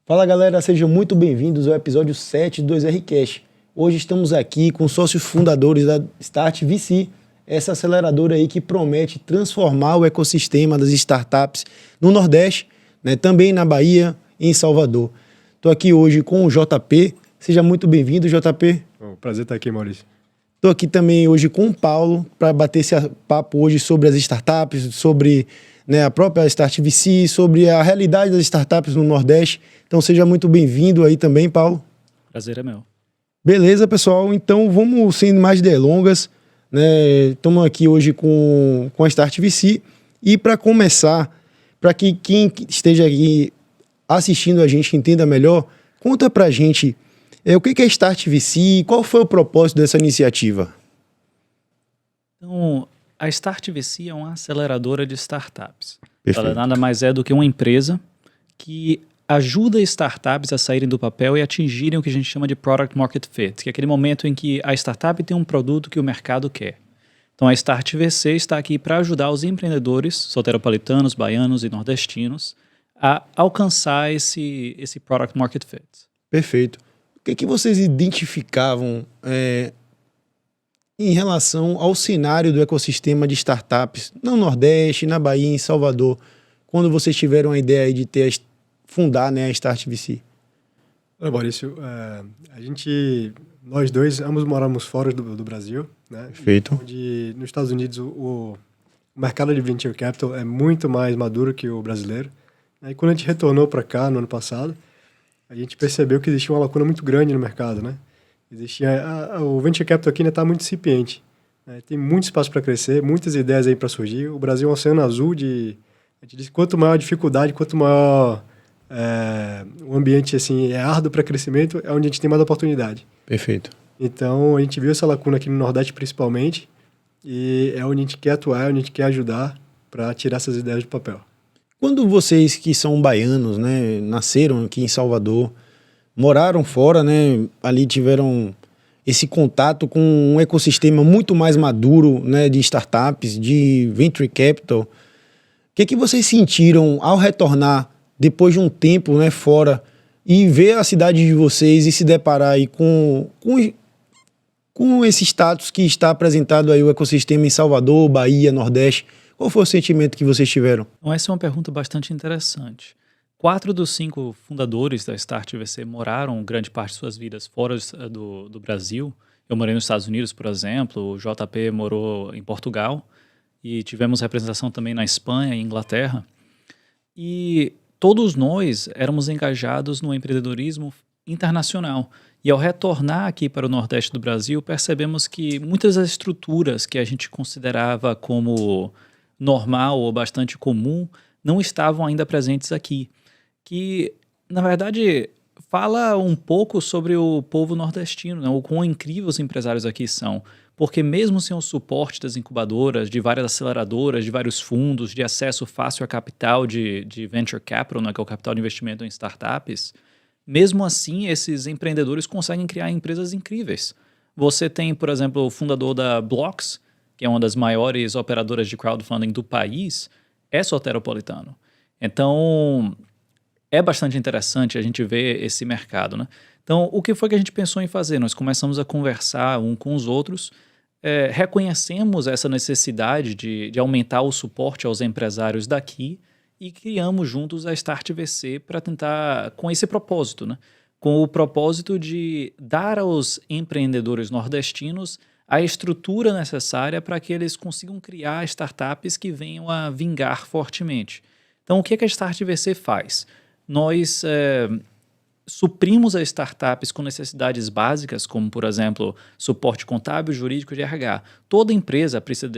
Fala galera, sejam muito bem-vindos ao episódio 7 do 2RCast. Hoje estamos aqui com sócios fundadores da Start VC, essa aceleradora aí que promete transformar o ecossistema das startups no Nordeste, né, também na Bahia e em Salvador. Estou aqui hoje com o JP, seja muito bem-vindo, JP. Prazer estar aqui, Maurício. Estou aqui também hoje com o Paulo para bater esse papo hoje sobre as startups, sobre a própria Start VC, sobre a realidade das startups no Nordeste. Então seja muito bem-vindo aí também, Paulo. Prazer é meu. Beleza, pessoal. Então vamos sem mais delongas, né? Estamos aqui hoje com a Start VC. E para começar, para que quem esteja aqui assistindo a gente entenda melhor, conta para a gente o que é Start VC e qual foi o propósito dessa iniciativa? Então, a Start VC é uma aceleradora de startups. Perfeito. Ela nada mais é do que uma empresa que ajuda startups a saírem do papel e atingirem o que a gente chama de Product Market Fit, que é aquele momento em que a startup tem um produto que o mercado quer. Então, a Start VC está aqui para ajudar os empreendedores soteropolitanos, baianos e nordestinos a alcançar esse Product Market Fit. Perfeito. O que vocês identificavam em relação ao cenário do ecossistema de startups no Nordeste, na Bahia e em Salvador, quando vocês tiveram a ideia aí de fundar, né, a Start VC? Olha, Maurício, nós dois, ambos moramos fora do Brasil, né? Perfeito. Onde, nos Estados Unidos, o mercado de Venture Capital é muito mais maduro que o brasileiro. E quando a gente retornou para cá, no ano passado, a gente percebeu que existia uma lacuna muito grande no mercado, né? O Venture Capital aqui ainda está muito incipiente, né? Tem muito espaço para crescer, muitas ideias aí para surgir. O Brasil é um oceano azul a gente diz que quanto maior a dificuldade, quanto maior o ambiente assim, é árduo para crescimento, é onde a gente tem mais oportunidade. Perfeito. Então, a gente viu essa lacuna aqui no Nordeste principalmente, e é onde a gente quer atuar, é onde a gente quer ajudar para tirar essas ideias do papel. Quando vocês que são baianos, né, nasceram aqui em Salvador, moraram fora, né, ali tiveram esse contato com um ecossistema muito mais maduro, né, de startups, de venture capital, o que vocês sentiram ao retornar depois de um tempo, né, fora e ver a cidade de vocês e se deparar aí com esse status que está apresentado aí o ecossistema em Salvador, Bahia, Nordeste? Qual foi o sentimento que vocês tiveram? Então, essa é uma pergunta bastante interessante. 4 dos 5 fundadores da Start VC moraram grande parte de suas vidas fora do Brasil. Eu morei nos Estados Unidos, por exemplo, o JP morou em Portugal e tivemos representação também na Espanha e Inglaterra. E todos nós éramos engajados no empreendedorismo internacional. E ao retornar aqui para o Nordeste do Brasil, percebemos que muitas das estruturas que a gente considerava como normal ou bastante comum não estavam ainda presentes aqui. Que, na verdade, fala um pouco sobre o povo nordestino, né? O quão incríveis os empresários aqui são. Porque mesmo sem o suporte das incubadoras, de várias aceleradoras, de vários fundos, de acesso fácil a capital de venture capital, né, que é o capital de investimento em startups, mesmo assim esses empreendedores conseguem criar empresas incríveis. Você tem, por exemplo, o fundador da Blocks, que é uma das maiores operadoras de crowdfunding do país, é soteropolitano. Então, é bastante interessante a gente ver esse mercado, né? Então, o que foi que a gente pensou em fazer? Nós começamos a conversar um com os outros, reconhecemos essa necessidade de aumentar o suporte aos empresários daqui e criamos juntos a Start VC para tentar, com esse propósito, né? Com o propósito de dar aos empreendedores nordestinos a estrutura necessária para que eles consigam criar startups que venham a vingar fortemente. Então, o que a Start VC faz? Nós suprimos as startups com necessidades básicas, como, por exemplo, suporte contábil, jurídico e de RH. Toda empresa precisa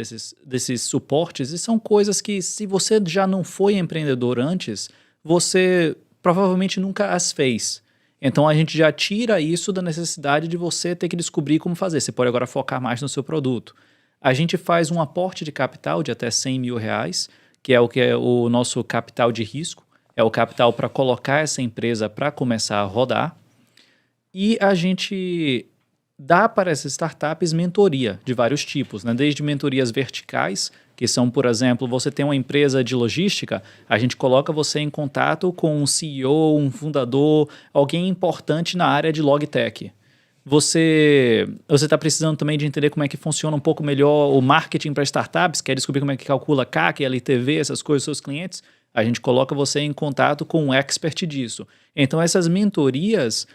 desses suportes e são coisas que, se você já não foi empreendedor antes, você provavelmente nunca as fez. Então, a gente já tira isso da necessidade de você ter que descobrir como fazer. Você pode agora focar mais no seu produto. A gente faz um aporte de capital de até R$100 mil, que é o nosso capital de risco. É o capital para colocar essa empresa para começar a rodar. E a gente dá para essas startups mentoria de vários tipos, né? Desde mentorias verticais, que são, por exemplo, você tem uma empresa de logística, a gente coloca você em contato com um CEO, um fundador, alguém importante na área de logtech. Você está precisando também de entender como é que funciona um pouco melhor o marketing para startups, quer descobrir como é que calcula CAC, LTV, essas coisas dos seus clientes, a gente coloca você em contato com um expert disso. Então, essas mentorias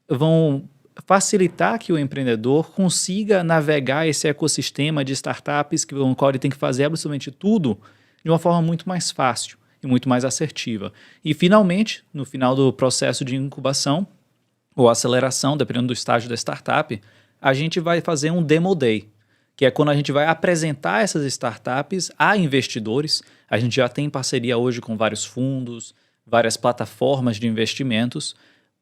vão facilitar que o empreendedor consiga navegar esse ecossistema de startups com o qual ele tem que fazer absolutamente tudo de uma forma muito mais fácil e muito mais assertiva. E, finalmente, no final do processo de incubação ou aceleração, dependendo do estágio da startup, a gente vai fazer um Demo Day, que é quando a gente vai apresentar essas startups a investidores. A gente já tem parceria hoje com vários fundos, várias plataformas de investimentos,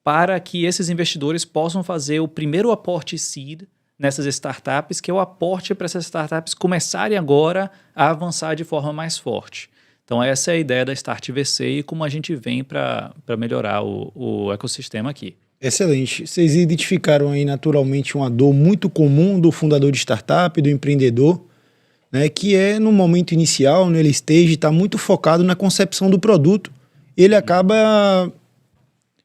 para que esses investidores possam fazer o primeiro aporte seed nessas startups, que é o aporte para essas startups começarem agora a avançar de forma mais forte. Então essa é a ideia da Start VC e como a gente vem para melhorar o ecossistema aqui. Excelente. Vocês identificaram aí naturalmente uma dor muito comum do fundador de startup, do empreendedor, né, que é no momento inicial, no early stage, está muito focado na concepção do produto. Ele acaba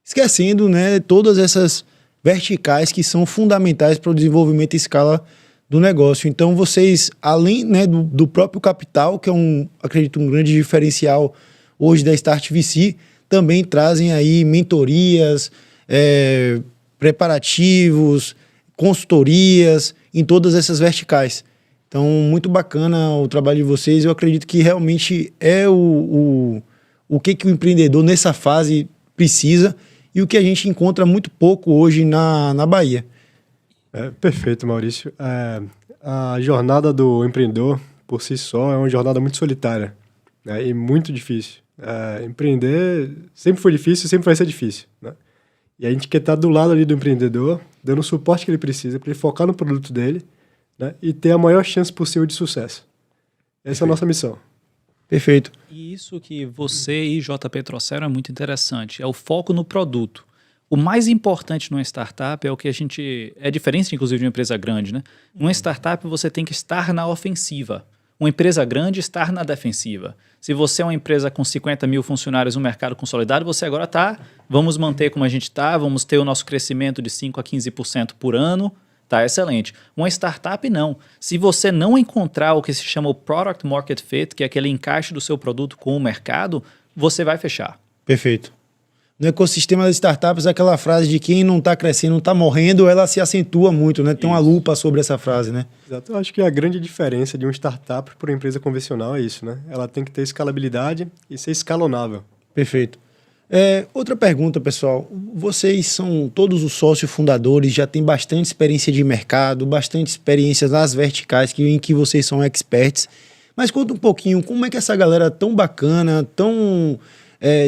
esquecendo, né, todas essas verticais que são fundamentais para o desenvolvimento em escala do negócio. Então vocês, além, né, do próprio capital, que é acredito, um grande diferencial hoje da Start VC, também trazem aí mentorias, preparativos, consultorias em todas essas verticais. Então, muito bacana o trabalho de vocês. Eu acredito que realmente é o que o empreendedor nessa fase precisa e o que a gente encontra muito pouco hoje na Bahia. Perfeito, Maurício. A jornada do empreendedor, por si só, é uma jornada muito solitária, né, e muito difícil. Empreender sempre foi difícil e sempre vai ser difícil, né? E a gente quer estar do lado ali do empreendedor, dando o suporte que ele precisa para ele focar no produto dele, né, e ter a maior chance possível de sucesso. Essa é a nossa missão. Perfeito. E isso que você e JP trouxeram é muito interessante, é o foco no produto. O mais importante numa startup é o que a gente... É diferente, inclusive, de uma empresa grande, né? Numa startup, você tem que estar na ofensiva. Uma empresa grande estar na defensiva. Se você é uma empresa com 50 mil funcionários no mercado consolidado, você agora está, vamos manter como a gente está, vamos ter o nosso crescimento de 5% a 15% por ano, tá excelente. Uma startup não. Se você não encontrar o que se chama o Product Market Fit, que é aquele encaixe do seu produto com o mercado, você vai fechar. Perfeito. No ecossistema das startups, aquela frase de quem não está crescendo, não está morrendo, ela se acentua muito, né? Tem uma lupa sobre essa frase, né? Exato. Eu acho que a grande diferença de uma startup para uma empresa convencional é isso, né? Ela tem que ter escalabilidade e ser escalonável. Perfeito. Outra pergunta, pessoal. Vocês são todos os sócios fundadores, já têm bastante experiência de mercado, bastante experiência nas verticais em que vocês são experts. Mas conta um pouquinho, como é que essa galera tão bacana, tão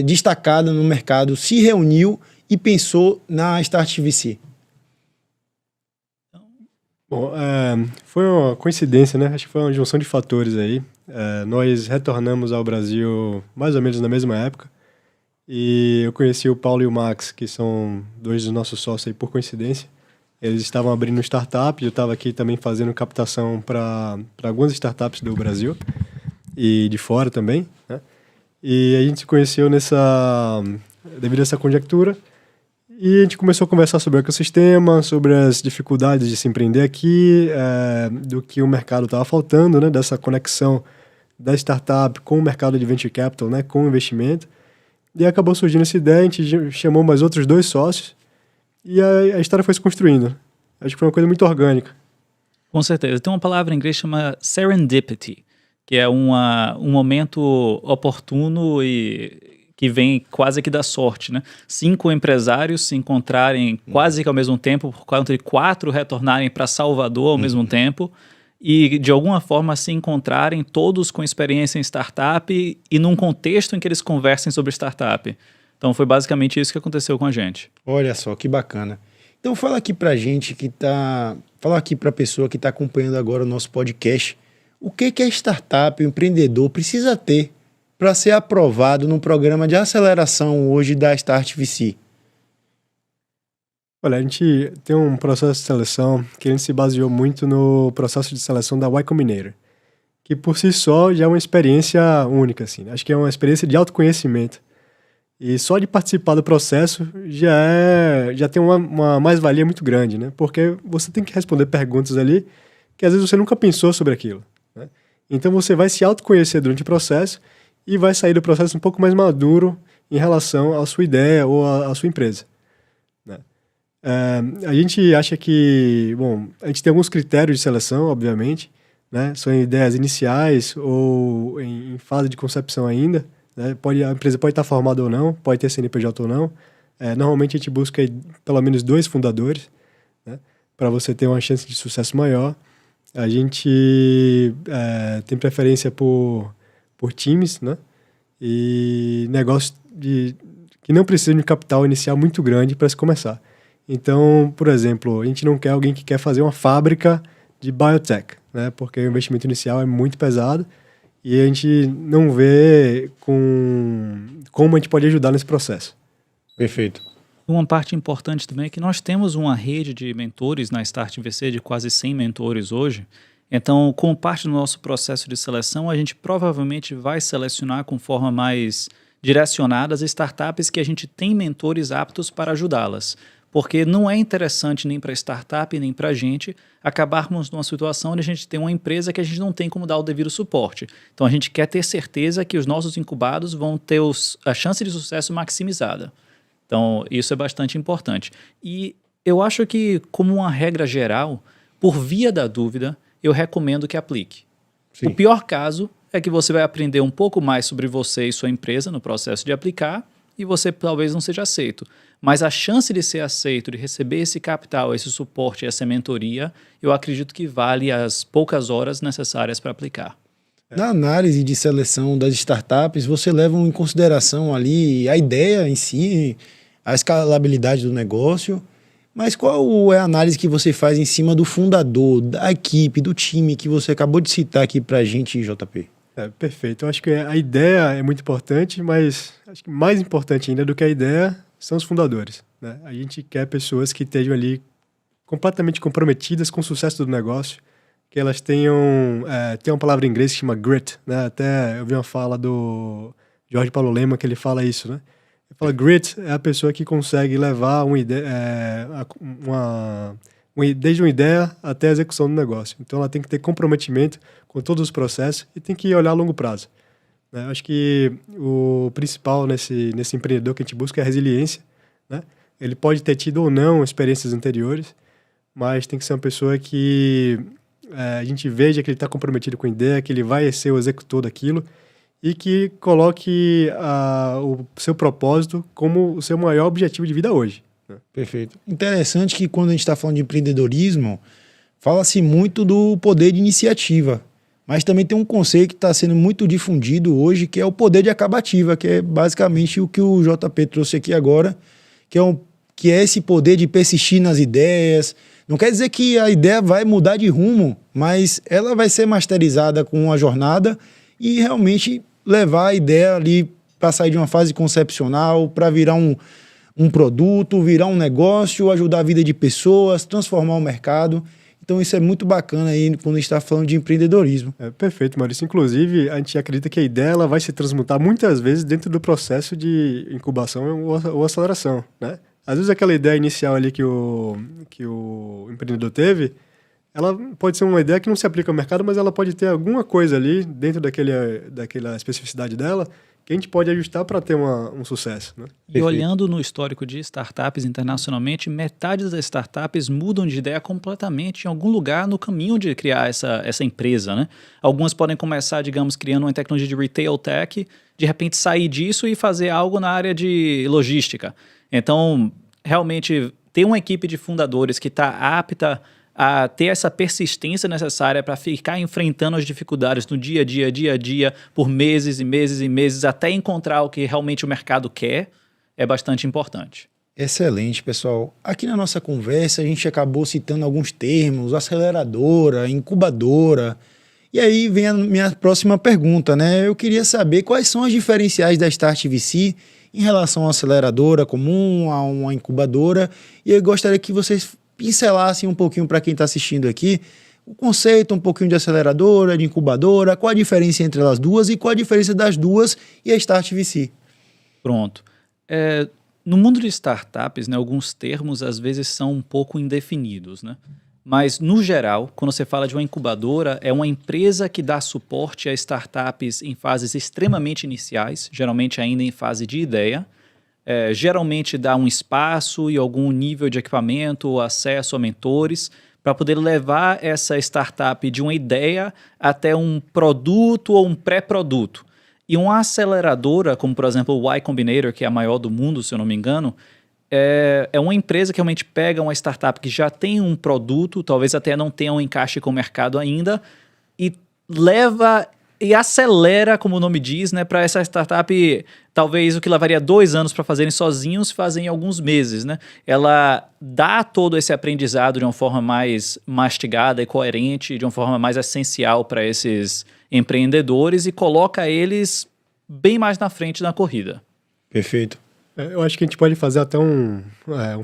destacada no mercado, se reuniu e pensou na Start VC? Bom, foi uma coincidência, né? Acho que foi uma junção de fatores aí. Nós retornamos ao Brasil mais ou menos na mesma época. E eu conheci o Paulo e o Max, que são dois dos nossos sócios aí por coincidência. Eles estavam abrindo um startup, eu estava aqui também fazendo captação para algumas startups do Brasil e de fora também, né? E a gente se conheceu devido a essa conjectura e a gente começou a conversar sobre o ecossistema, sobre as dificuldades de se empreender aqui, do que o mercado estava faltando, né? Dessa conexão da startup com o mercado de venture capital, né? Com o investimento. E acabou surgindo essa ideia, a gente chamou mais outros 2 sócios e a história foi se construindo. Acho que foi uma coisa muito orgânica. Com certeza. Tem uma palavra em inglês que chama serendipity, que é um momento oportuno e que vem quase que da sorte, né? 5 empresários se encontrarem quase que ao mesmo tempo, por conta de 4 retornarem para Salvador ao mesmo tempo e de alguma forma se encontrarem todos com experiência em startup e num contexto em que eles conversem sobre startup. Então foi basicamente isso que aconteceu com a gente. Olha só, que bacana. Então fala aqui pra gente fala aqui pra pessoa que está acompanhando agora o nosso podcast, o que a startup, o empreendedor precisa ter para ser aprovado num programa de aceleração hoje da Start VC? Olha, a gente tem um processo de seleção que a gente se baseou muito no processo de seleção da Y Combinator, que por si só já é uma experiência única, assim. Acho que é uma experiência de autoconhecimento. E só de participar do processo já tem uma mais-valia muito grande, né? Porque você tem que responder perguntas ali que às vezes você nunca pensou sobre aquilo, né? Então você vai se autoconhecer durante o processo e vai sair do processo um pouco mais maduro em relação à sua ideia ou à sua empresa, né? A gente acha que, bom, a gente tem alguns critérios de seleção, obviamente, né? São ideias iniciais ou em fase de concepção ainda, né? A empresa pode estar formada ou não, pode ter CNPJ ou não. Normalmente a gente busca pelo menos 2 fundadores, né? Para você ter uma chance de sucesso maior. A gente tem preferência por times, né? E negócios que não precisam de capital inicial muito grande para se começar. Então, por exemplo, a gente não quer alguém que quer fazer uma fábrica de biotech, né? Porque o investimento inicial é muito pesado e a gente não vê como a gente pode ajudar nesse processo. Perfeito. Uma parte importante também é que nós temos uma rede de mentores na Start VC de quase 100 mentores hoje. Então, como parte do nosso processo de seleção, a gente provavelmente vai selecionar com forma mais direcionada as startups que a gente tem mentores aptos para ajudá-las. Porque não é interessante nem para a startup, nem para a gente acabarmos numa situação onde a gente tem uma empresa que a gente não tem como dar o devido suporte. Então, a gente quer ter certeza que os nossos incubados vão ter a chance de sucesso maximizada. Então, isso é bastante importante. E eu acho que, como uma regra geral, por via da dúvida, eu recomendo que aplique. Sim. O pior caso é que você vai aprender um pouco mais sobre você e sua empresa no processo de aplicar e você talvez não seja aceito. Mas a chance de ser aceito, de receber esse capital, esse suporte, essa mentoria, eu acredito que vale as poucas horas necessárias para aplicar. Na análise de seleção das startups, você leva em consideração ali a ideia em si, a escalabilidade do negócio, mas qual é a análise que você faz em cima do fundador, da equipe, do time que você acabou de citar aqui pra gente, JP? Perfeito. Eu acho que a ideia é muito importante, mas acho que mais importante ainda do que a ideia são os fundadores, né? A gente quer pessoas que estejam ali completamente comprometidas com o sucesso do negócio, que elas tenham... tem uma palavra em inglês que chama grit, né? Até eu vi uma fala do Jorge Paulo Lema que ele fala isso, né? Ele fala grit é a pessoa que consegue levar uma ideia, desde uma ideia até a execução do negócio. Então ela tem que ter comprometimento com todos os processos e tem que olhar a longo prazo, né? Acho que o principal nesse empreendedor que a gente busca é a resiliência, né? Ele pode ter tido ou não experiências anteriores, mas tem que ser uma pessoa que a gente veja que ele está comprometido com a ideia, que ele vai ser o executor daquilo e que coloque o seu propósito como o seu maior objetivo de vida hoje, né? Perfeito. Interessante que quando a gente está falando de empreendedorismo, fala-se muito do poder de iniciativa, mas também tem um conceito que está sendo muito difundido hoje, que é o poder de acabativa, que é basicamente o que o JP trouxe aqui agora, que é esse poder de persistir nas ideias. Não quer dizer que a ideia vai mudar de rumo, mas ela vai ser masterizada com uma jornada e realmente levar a ideia ali para sair de uma fase concepcional, para virar um produto, virar um negócio, ajudar a vida de pessoas, transformar o mercado. Então isso é muito bacana aí quando a gente está falando de empreendedorismo. Perfeito, Maurício. Inclusive, a gente acredita que a ideia ela vai se transmutar muitas vezes dentro do processo de incubação ou aceleração, né? Às vezes aquela ideia inicial ali que o empreendedor teve, ela pode ser uma ideia que não se aplica ao mercado, mas ela pode ter alguma coisa ali dentro daquela especificidade dela que a gente pode ajustar para ter um sucesso, né? E olhando no histórico de startups internacionalmente, metade das startups mudam de ideia completamente em algum lugar no caminho de criar essa empresa, né? Algumas podem começar, digamos, criando uma tecnologia de retail tech, de repente sair disso e fazer algo na área de logística. Então, realmente, ter uma equipe de fundadores que está apta a ter essa persistência necessária para ficar enfrentando as dificuldades no dia a dia, por meses e meses e meses, até encontrar o que realmente o mercado quer, é bastante importante. Excelente, pessoal. Aqui na nossa conversa, a gente acabou citando alguns termos, aceleradora, incubadora. E aí vem a minha próxima pergunta, né? Eu queria saber quais são os diferenciais da Start VC em relação à aceleradora comum, a uma incubadora. E eu gostaria que vocês pincelassem um pouquinho para quem está assistindo aqui o conceito, um pouquinho de aceleradora, de incubadora, qual a diferença entre elas duas e qual a diferença das duas e a Start VC. Pronto. No mundo de startups, né, alguns termos às vezes são um pouco indefinidos, né? Mas, no geral, quando você fala de uma incubadora, é uma empresa que dá suporte a startups em fases extremamente iniciais, geralmente ainda em fase de ideia. Geralmente dá um espaço e algum nível de equipamento ou acesso a mentores para poder levar essa startup de uma ideia até um produto ou um pré-produto. E uma aceleradora, como por exemplo o Y Combinator, que é a maior do mundo, se eu não me engano, é uma empresa que realmente pega uma startup que já tem um produto, talvez até não tenha um encaixe com o mercado ainda, e leva e acelera, como o nome diz, né, para essa startup, talvez o que levaria 2 anos para fazerem sozinhos, fazem em alguns meses, né? Ela dá todo esse aprendizado de uma forma mais mastigada e coerente, de uma forma mais essencial para esses empreendedores e coloca eles bem mais na frente na corrida. Perfeito. Eu acho que a gente pode fazer até um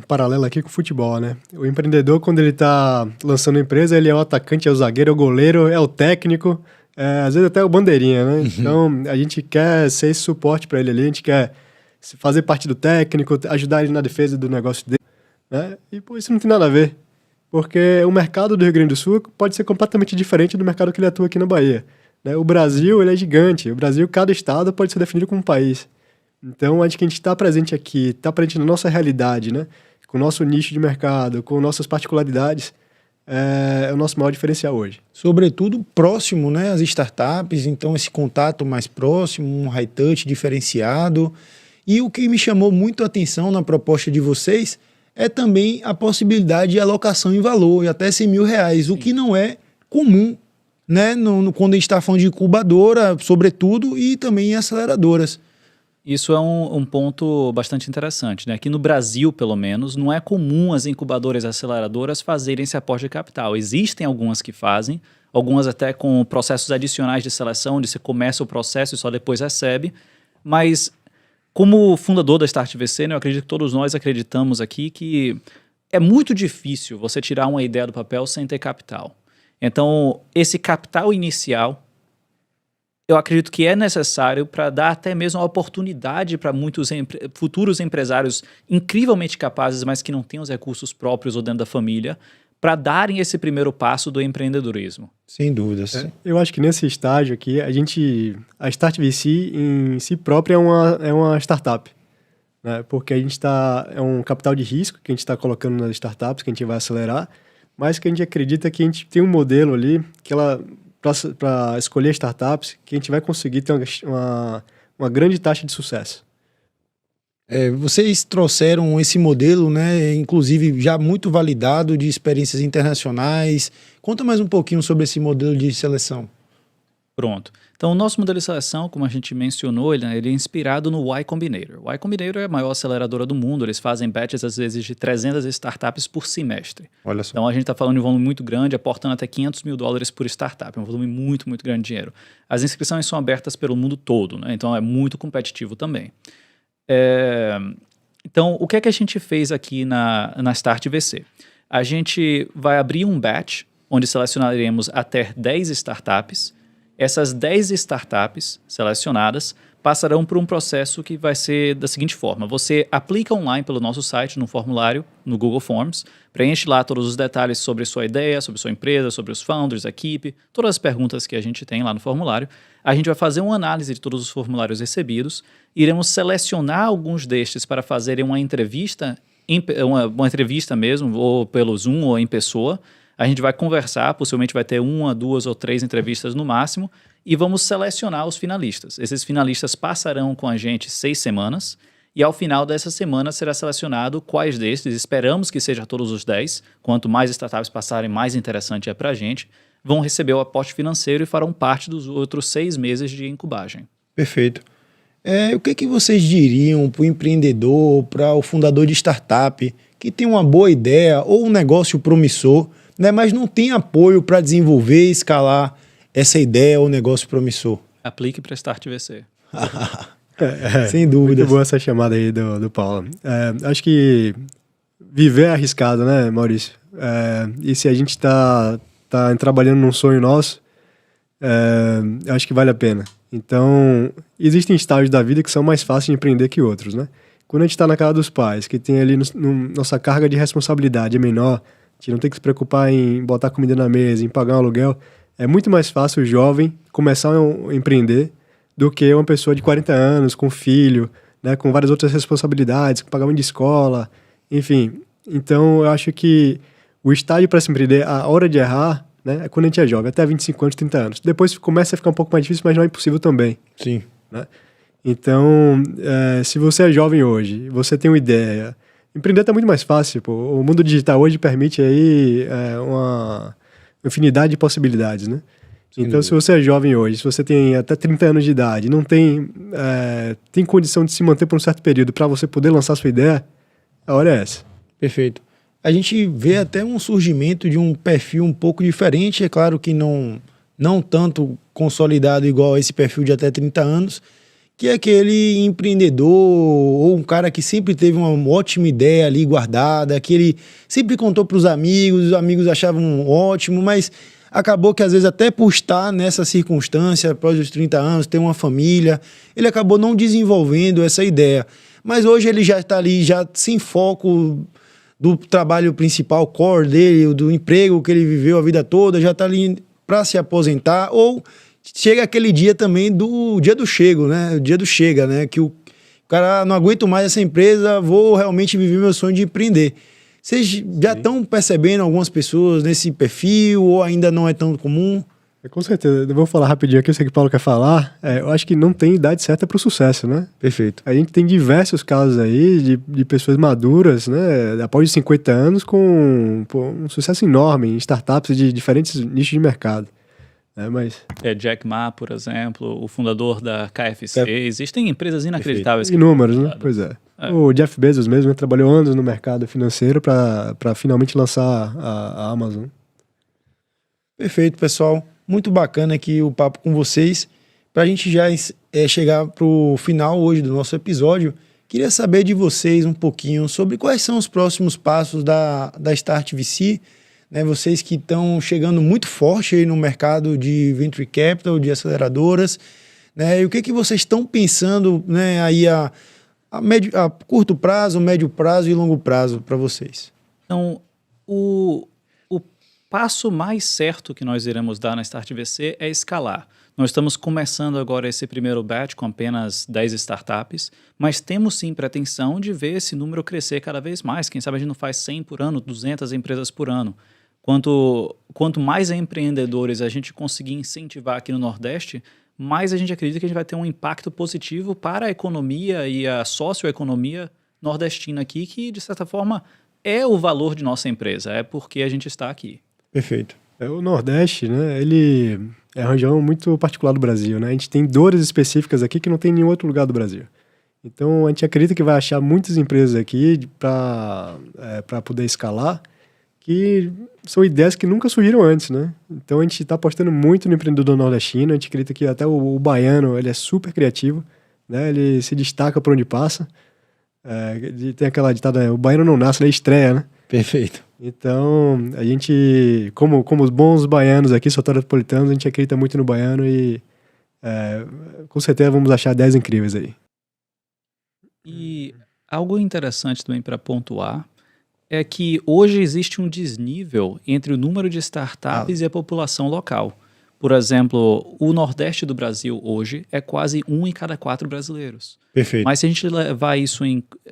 paralelo aqui com o futebol, né? O empreendedor, quando ele está lançando a empresa, ele é o atacante, é o zagueiro, é o goleiro, é o técnico, às vezes até o bandeirinha, né? Então, a gente quer ser esse suporte para ele ali, a gente quer fazer parte do técnico, ajudar ele na defesa do negócio dele, né? E, pô, isso não tem nada a ver, porque o mercado do Rio Grande do Sul pode ser completamente diferente do mercado que ele atua aqui na Bahia, né? O Brasil, ele é gigante. O Brasil, cada estado pode ser definido como um país. Então, acho que a gente está presente aqui, está presente na nossa realidade, né? Com o nosso nicho de mercado, com nossas particularidades, é o nosso maior diferencial hoje. Sobretudo próximo, né, às startups, então esse contato mais próximo, um high touch diferenciado. E o que me chamou muito a atenção na proposta de vocês é também a possibilidade de alocação em valor, e até R$100.000, o que não é comum, né, quando a gente está falando de incubadora, sobretudo, e também em aceleradoras. Isso é um ponto bastante interessante, né? Aqui no Brasil, pelo menos, não é comum as incubadoras e aceleradoras fazerem esse aporte de capital. Existem algumas que fazem, algumas até com processos adicionais de seleção, onde você começa o processo e só depois recebe. Mas, como fundador da Start VC, né, eu acredito que todos nós acreditamos aqui que é muito difícil você tirar uma ideia do papel sem ter capital. Então, esse capital inicial, eu acredito que é necessário para dar até mesmo a oportunidade para muitos futuros empresários incrivelmente capazes, mas que não têm os recursos próprios ou dentro da família, para darem esse primeiro passo do empreendedorismo. Sem dúvidas. Eu acho que nesse estágio aqui, a Start VC em si própria é uma startup, né? Porque a gente é um capital de risco que a gente está colocando nas startups, que a gente vai acelerar, mas que a gente acredita que a gente tem um modelo ali que para escolher startups, que a gente vai conseguir ter uma grande taxa de sucesso. Vocês trouxeram esse modelo, né, inclusive já muito validado, de experiências internacionais. Conta mais um pouquinho sobre esse modelo de seleção. Pronto. Então, o nosso modelo de seleção, como a gente mencionou, ele é inspirado no Y Combinator. O Y Combinator é a maior aceleradora do mundo. Eles fazem batches, às vezes, de 300 startups por semestre. Olha só. Então, a gente está falando de um volume muito grande, aportando até $500.000 por startup. É um volume muito, muito grande de dinheiro. As inscrições são abertas pelo mundo todo, né? Então, é muito competitivo também. Então, o que é que a gente fez aqui na Start VC? A gente vai abrir um batch, onde selecionaremos até 10 startups. Essas 10 startups selecionadas passarão por um processo que vai ser da seguinte forma. Você aplica online pelo nosso site, no formulário, no Google Forms, preenche lá todos os detalhes sobre sua ideia, sobre sua empresa, sobre os founders, a equipe, todas as perguntas que a gente tem lá no formulário. A gente vai fazer uma análise de todos os formulários recebidos, iremos selecionar alguns destes para fazerem uma entrevista, uma entrevista mesmo, ou pelo Zoom ou em pessoa. A gente vai conversar, possivelmente vai ter 1, 2 ou 3 entrevistas no máximo, e vamos selecionar os finalistas. Esses finalistas passarão com a gente 6 semanas, e ao final dessa semana será selecionado quais destes, esperamos que seja todos os 10, quanto mais startups passarem, mais interessante é para a gente, vão receber o aporte financeiro e farão parte dos outros 6 meses de incubagem. Perfeito. O que vocês diriam para o empreendedor, para o fundador de startup, que tem uma boa ideia ou um negócio promissor, né, mas não tem apoio para desenvolver e escalar essa ideia ou negócio promissor? Aplique para Start VC. Sem dúvida. Muito boa essa chamada aí do Paulo. Acho que viver é arriscado, né, Maurício? E se a gente está tá trabalhando num sonho nosso, eu acho que vale a pena. Então, existem estágios da vida que são mais fáceis de empreender que outros, né? Quando a gente está na casa dos pais, que tem ali nossa carga de responsabilidade é menor, a gente não tem que se preocupar em botar comida na mesa, em pagar um aluguel, é muito mais fácil o jovem começar a empreender do que uma pessoa de 40 anos, com filho, né, com várias outras responsabilidades, com pagamento de escola, enfim. Então, eu acho que o estágio para se empreender, a hora de errar, né, é quando a gente é jovem, até 25 anos, 30 anos. Depois começa a ficar um pouco mais difícil, mas não é impossível também. Sim. Né? Então, se você é jovem hoje, você tem uma ideia, empreender está muito mais fácil. Pô. O mundo digital hoje permite aí uma infinidade de possibilidades, né? Então, se você é jovem hoje, se você tem até 30 anos de idade, não tem condição de se manter por um certo período para você poder lançar sua ideia, a hora é essa. Perfeito. A gente vê até um surgimento de um perfil um pouco diferente, é claro que não tanto consolidado igual esse perfil de até 30 anos, que é aquele empreendedor ou um cara que sempre teve uma ótima ideia ali guardada, que ele sempre contou para os amigos achavam ótimo, mas acabou que às vezes até por estar nessa circunstância, após os 30 anos, ter uma família, ele acabou não desenvolvendo essa ideia. Mas hoje ele já está ali, já sem foco do trabalho principal, core dele, do emprego que ele viveu a vida toda, já está ali para se aposentar, ou chega aquele dia também do dia do chego, né? O dia do chega, né? Que o cara, não aguento mais essa empresa, vou realmente viver meu sonho de empreender. Vocês já estão percebendo algumas pessoas nesse perfil ou ainda não é tão comum? Com certeza. Eu vou falar rapidinho aqui, eu sei que o Paulo quer falar. Eu acho que não tem idade certa para o sucesso, né? Perfeito. A gente tem diversos casos aí de pessoas maduras, né? Após 50 anos, com um sucesso enorme em startups de diferentes nichos de mercado. Mas... Jack Ma, por exemplo, o fundador da KFC. Existem empresas inacreditáveis. Inúmeros, né? Pois é. O Jeff Bezos mesmo, né? Trabalhou anos no mercado financeiro para finalmente lançar a Amazon. Perfeito, pessoal. Muito bacana aqui o papo com vocês. Para a gente já chegar para o final hoje do nosso episódio, queria saber de vocês um pouquinho sobre quais são os próximos passos da Start VC, né? Vocês que estão chegando muito forte aí no mercado de Venture Capital, de aceleradoras, né? E o que vocês estão pensando, né, aí a curto prazo, médio prazo e longo prazo para vocês? Então, o passo mais certo que nós iremos dar na Start VC é escalar. Nós estamos começando agora esse primeiro batch com apenas 10 startups, mas temos sim pretensão de ver esse número crescer cada vez mais. Quem sabe a gente não faz 100 por ano, 200 empresas por ano. Quanto mais empreendedores a gente conseguir incentivar aqui no Nordeste, mais a gente acredita que a gente vai ter um impacto positivo para a economia e a socioeconomia nordestina aqui, que de certa forma é o valor de nossa empresa, é porque a gente está aqui. Perfeito. O Nordeste, né, ele é uma região muito particular do Brasil, né? A gente tem dores específicas aqui que não tem em nenhum outro lugar do Brasil. Então, a gente acredita que vai achar muitas empresas aqui para poder escalar, que são ideias que nunca surgiram antes, né? Então, a gente está apostando muito no empreendedor nordestino, a gente acredita que até o baiano, ele é super criativo, né? Ele se destaca por onde passa. Tem aquela ditada, o baiano não nasce, ele estreia, né? Perfeito. Então, a gente, como os bons baianos aqui, soteropolitanos, a gente acredita muito no baiano e com certeza vamos achar 10 incríveis aí. E algo interessante também para pontuar é que hoje existe um desnível entre o número de startups e a população local. Por exemplo, o Nordeste do Brasil hoje é quase 1 em cada 4 brasileiros. Perfeito. Mas se a gente levar isso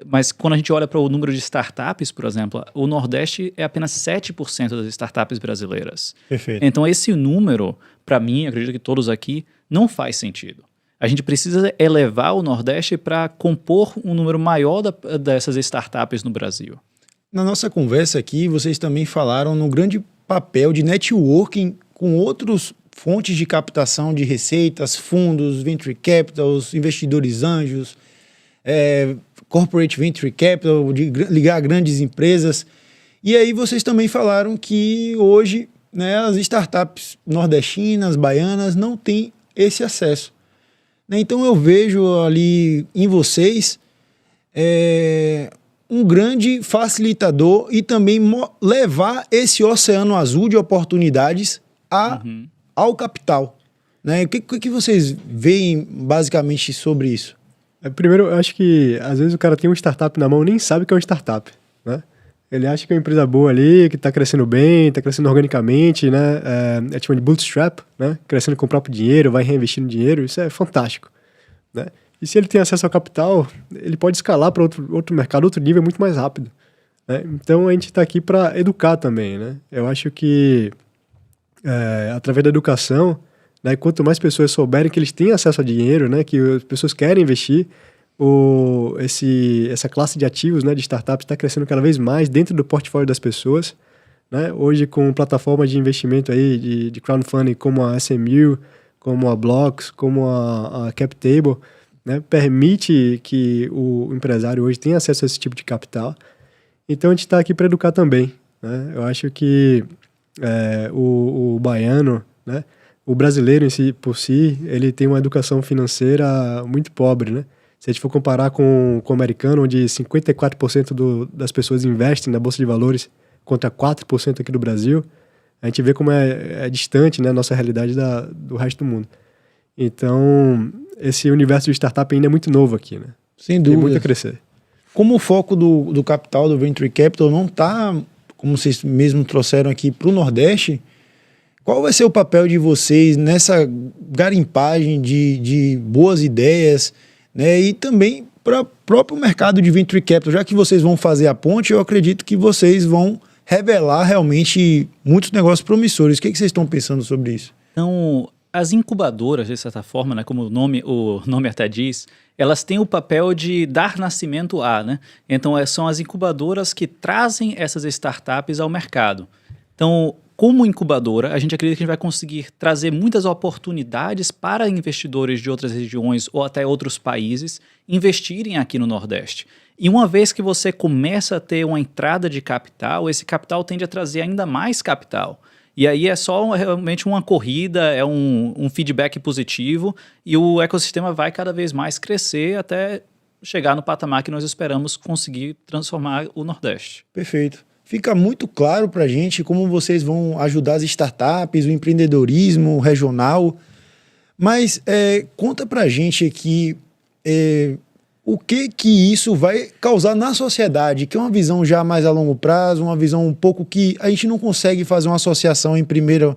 Mas quando a gente olha para o número de startups, por exemplo, o Nordeste é apenas 7% das startups brasileiras. Perfeito. Então esse número, para mim, acredito que todos aqui, não faz sentido. A gente precisa elevar o Nordeste para compor um número maior dessas startups no Brasil. Na nossa conversa aqui, vocês também falaram no grande papel de networking com outros fontes de captação de receitas, fundos, venture capitals, investidores anjos, corporate venture capital, de ligar a grandes empresas. E aí vocês também falaram que hoje, né, as startups nordestinas, baianas, não têm esse acesso. Então eu vejo ali em vocês um grande facilitador e também levar esse oceano azul de oportunidades ao capital, né? O que vocês veem basicamente sobre isso? Primeiro, eu acho que às vezes o cara tem uma startup na mão e nem sabe que é uma startup, né? Ele acha que é uma empresa boa ali, que está crescendo bem, está crescendo organicamente, né? É tipo de bootstrap, né? Crescendo com o próprio dinheiro, vai reinvestindo dinheiro, isso é fantástico, né? E se ele tem acesso ao capital, ele pode escalar para outro mercado, outro nível muito mais rápido, né? Então a gente está aqui para educar também, né? Eu acho que através da educação, né, quanto mais pessoas souberem que eles têm acesso a dinheiro, né, que as pessoas querem investir, essa classe de ativos, né, de startups está crescendo cada vez mais dentro do portfólio das pessoas, né? Hoje, com plataformas de investimento aí, de crowdfunding como a SMU, como a Blocks, como a CapTable, né, permite que o empresário hoje tenha acesso a esse tipo de capital. Então, a gente está aqui para educar também, né? Eu acho que o baiano, né, o brasileiro em si, por si, ele tem uma educação financeira muito pobre, né? Se a gente for comparar com o americano, onde 54% das pessoas investem na Bolsa de Valores contra 4% aqui do Brasil, a gente vê como é distante, né, a nossa realidade do resto do mundo. Então, esse universo de startup ainda é muito novo aqui, né? Sem dúvida. Tem muito a crescer. Como o foco do capital, do Venture Capital, não está, como vocês mesmo trouxeram aqui, para o Nordeste, qual vai ser o papel de vocês nessa garimpagem de boas ideias, né? E também para o próprio mercado de Venture Capital? Já que vocês vão fazer a ponte, eu acredito que vocês vão revelar realmente muitos negócios promissores. O que vocês estão pensando sobre isso? Então, as incubadoras, de certa forma, né, como o nome até diz, elas têm o papel de dar nascimento a, né? Então, são as incubadoras que trazem essas startups ao mercado. Então, como incubadora, a gente acredita que a gente vai conseguir trazer muitas oportunidades para investidores de outras regiões ou até outros países investirem aqui no Nordeste. E uma vez que você começa a ter uma entrada de capital, esse capital tende a trazer ainda mais capital. E aí é só realmente uma corrida, é um feedback positivo e o ecossistema vai cada vez mais crescer até chegar no patamar que nós esperamos conseguir transformar o Nordeste. Perfeito. Fica muito claro para a gente como vocês vão ajudar as startups, o empreendedorismo regional. Mas conta para a gente aqui o que isso vai causar na sociedade, que é uma visão já mais a longo prazo, uma visão um pouco que a gente não consegue fazer uma associação em primeira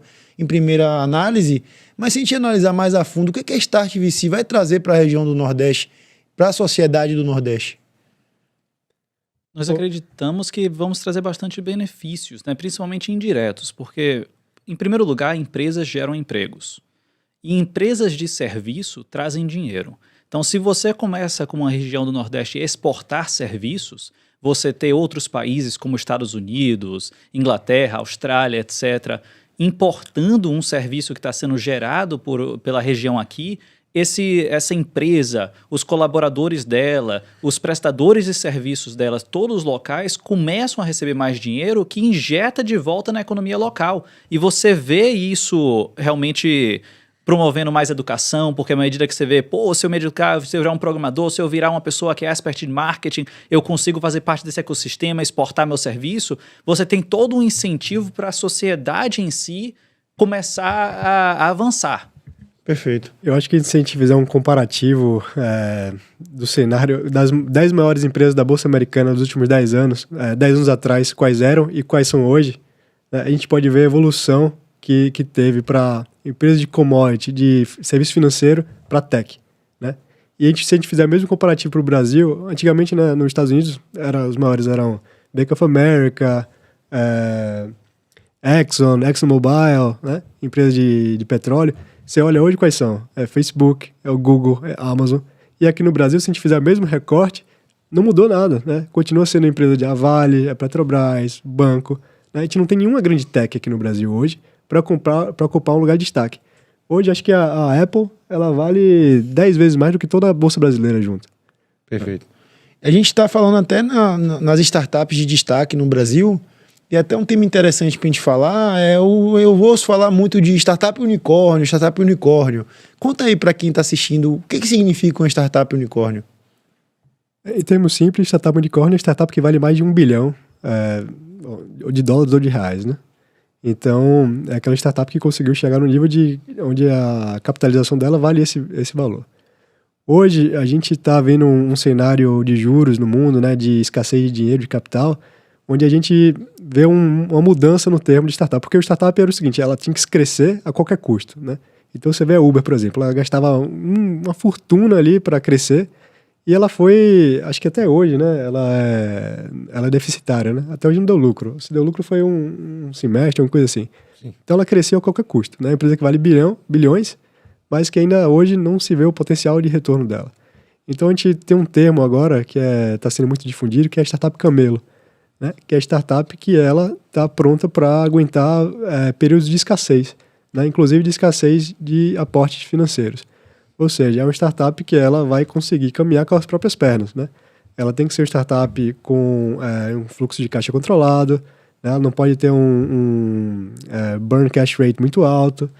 análise, mas se a gente analisar mais a fundo, o que a Start VC vai trazer para a região do Nordeste, para a sociedade do Nordeste? Nós acreditamos que vamos trazer bastante benefícios, né? Principalmente indiretos, porque, em primeiro lugar, empresas geram empregos. E empresas de serviço trazem dinheiro. Então, se você começa com uma região do Nordeste a exportar serviços, você ter outros países como Estados Unidos, Inglaterra, Austrália, etc., importando um serviço que está sendo gerado pela região aqui, essa empresa, os colaboradores dela, os prestadores de serviços dela, todos os locais começam a receber mais dinheiro que injeta de volta na economia local. E você vê isso realmente promovendo mais educação, porque à medida que você vê, se eu me educar, se eu virar um programador, se eu virar uma pessoa que é expert em marketing, eu consigo fazer parte desse ecossistema, exportar meu serviço, você tem todo um incentivo para a sociedade em si começar a avançar. Perfeito. Eu acho que se a gente fizer um comparativo do cenário das 10 maiores empresas da Bolsa Americana dos últimos 10 anos, 10 anos atrás, quais eram e quais são hoje, né, a gente pode ver a evolução que teve para empresas de commodity, de serviço financeiro, para tech, né? E se a gente fizer o mesmo comparativo para o Brasil, antigamente, né, nos Estados Unidos, os maiores eram Bank of America, ExxonMobil, né, empresas de petróleo. Você olha hoje quais são? Facebook, o Google, a Amazon. E aqui no Brasil, se a gente fizer o mesmo recorte, não mudou nada, né? Continua sendo empresa de Vale, Petrobras, banco. Né? A gente não tem nenhuma grande tech aqui no Brasil hoje para ocupar um lugar de destaque. Hoje, acho que a Apple ela vale 10 vezes mais do que toda a Bolsa brasileira junto. Perfeito. A gente está falando até nas startups de destaque no Brasil. E até um tema interessante para a gente falar eu ouço falar muito de startup unicórnio. Conta aí para quem está assistindo, o que significa uma startup unicórnio? Em termos simples, startup unicórnio é startup que vale mais de 1 bilhão de dólares ou de reais, né? Então, é aquela startup que conseguiu chegar no nível onde a capitalização dela vale esse valor. Hoje, a gente está vendo um cenário de juros no mundo, né, de escassez de dinheiro, de capital, onde a gente vê uma mudança no termo de startup. Porque o startup era o seguinte, ela tinha que crescer a qualquer custo, né? Então, você vê a Uber, por exemplo, ela gastava uma fortuna ali para crescer e ela foi, acho que até hoje, né, ela é deficitária, né? Até hoje não deu lucro. Se deu lucro foi um semestre, uma coisa assim. Sim. Então, ela cresceu a qualquer custo, né? Uma empresa que vale bilhões, mas que ainda hoje não se vê o potencial de retorno dela. Então, a gente tem um termo agora que está sendo muito difundido, que é a startup camelo, né? Que é a startup que ela está pronta para aguentar períodos de escassez, né? Inclusive de escassez de aportes financeiros. Ou seja, é uma startup que ela vai conseguir caminhar com as próprias pernas, né? Ela tem que ser uma startup com um fluxo de caixa controlado, né? Ela não pode ter um burn cash rate muito alto,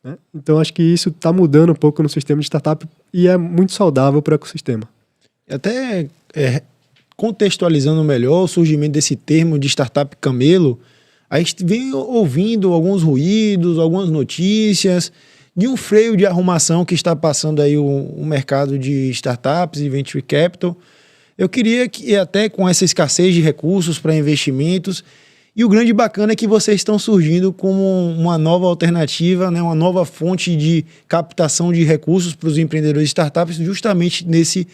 né? Então, acho que isso está mudando um pouco no sistema de startup e é muito saudável para o ecossistema. Até contextualizando melhor o surgimento desse termo de startup camelo, a gente vem ouvindo alguns ruídos, algumas notícias de um freio de arrumação que está passando aí o mercado de startups e venture capital. Eu queria que, até com essa escassez de recursos para investimentos, e o grande bacana é que vocês estão surgindo como uma nova alternativa, né, uma nova fonte de captação de recursos para os empreendedores de startups justamente nesse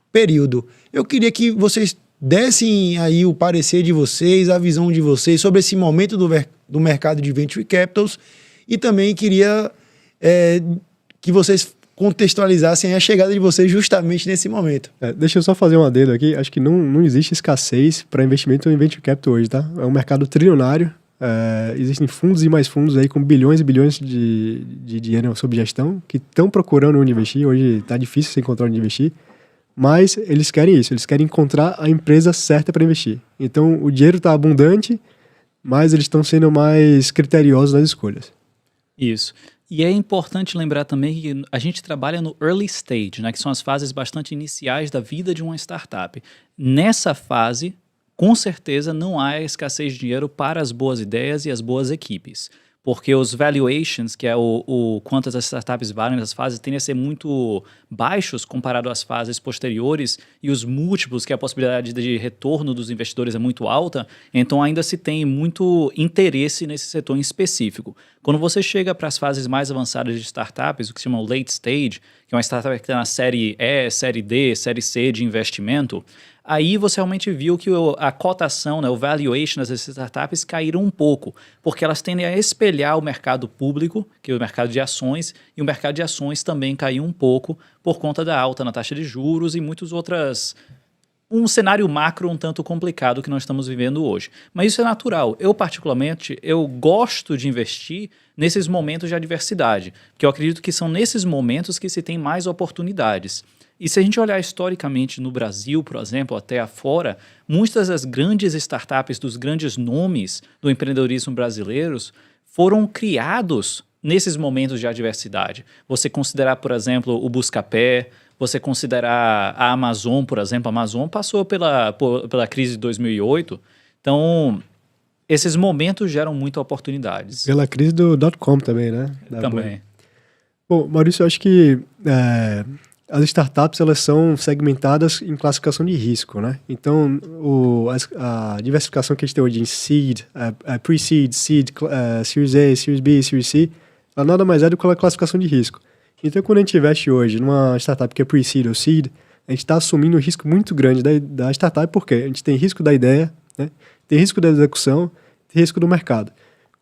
período. Eu queria que vocês dessem aí o parecer de vocês, a visão de vocês sobre esse momento do mercado de venture capitals, e também queria que vocês contextualizassem a chegada de vocês justamente nesse momento. Deixa eu só fazer um adendo aqui. Acho que não existe escassez para investimento em venture capital hoje, tá? É um mercado trilionário. Existem fundos e mais fundos aí com bilhões e bilhões de dinheiro sob gestão que estão procurando onde investir. Hoje está difícil você encontrar onde investir, mas eles querem isso. Eles querem encontrar a empresa certa para investir. Então, o dinheiro está abundante, mas eles estão sendo mais criteriosos nas escolhas. Isso. E é importante lembrar também que a gente trabalha no early stage, né, que são as fases bastante iniciais da vida de uma startup. Nessa fase, com certeza, não há escassez de dinheiro para as boas ideias e as boas equipes. Porque os valuations, que é o quanto as startups valem nas fases, tendem a ser muito baixos comparado às fases posteriores, e os múltiplos, que a possibilidade de retorno dos investidores é muito alta, então ainda se tem muito interesse nesse setor em específico. Quando você chega para as fases mais avançadas de startups, o que se chama late stage, que é uma startup que está na série E, série D, série C de investimento, aí você realmente viu que a cotação, né, o valuation das startups caíram um pouco, porque elas tendem a espelhar o mercado público, que é o mercado de ações, e o mercado de ações também caiu um pouco por conta da alta na taxa de juros e muitas outras... Um cenário macro um tanto complicado que nós estamos vivendo hoje. Mas isso é natural. Eu, particularmente, eu gosto de investir nesses momentos de adversidade, porque eu acredito que são nesses momentos que se tem mais oportunidades. E se a gente olhar historicamente no Brasil, por exemplo, até afora, muitas das grandes startups, dos grandes nomes do empreendedorismo brasileiros foram criados nesses momentos de adversidade. Você considerar, por exemplo, o Buscapé, você considerar a Amazon, por exemplo. A Amazon passou pela crise de 2008, então esses momentos geram muitas oportunidades. Pela crise do .com também, né? Também. Bom, Maurício, eu acho que as startups, elas são segmentadas em classificação de risco, né? Então, a diversificação que a gente tem hoje em seed, pre-seed, seed, Series A, Series B, Series C, ela nada mais é do que uma classificação de risco. Então, quando a gente investe hoje numa startup que é pre-seed ou seed, a gente está assumindo um risco muito grande da startup, porque a gente tem risco da ideia, né? Tem risco da execução, tem risco do mercado.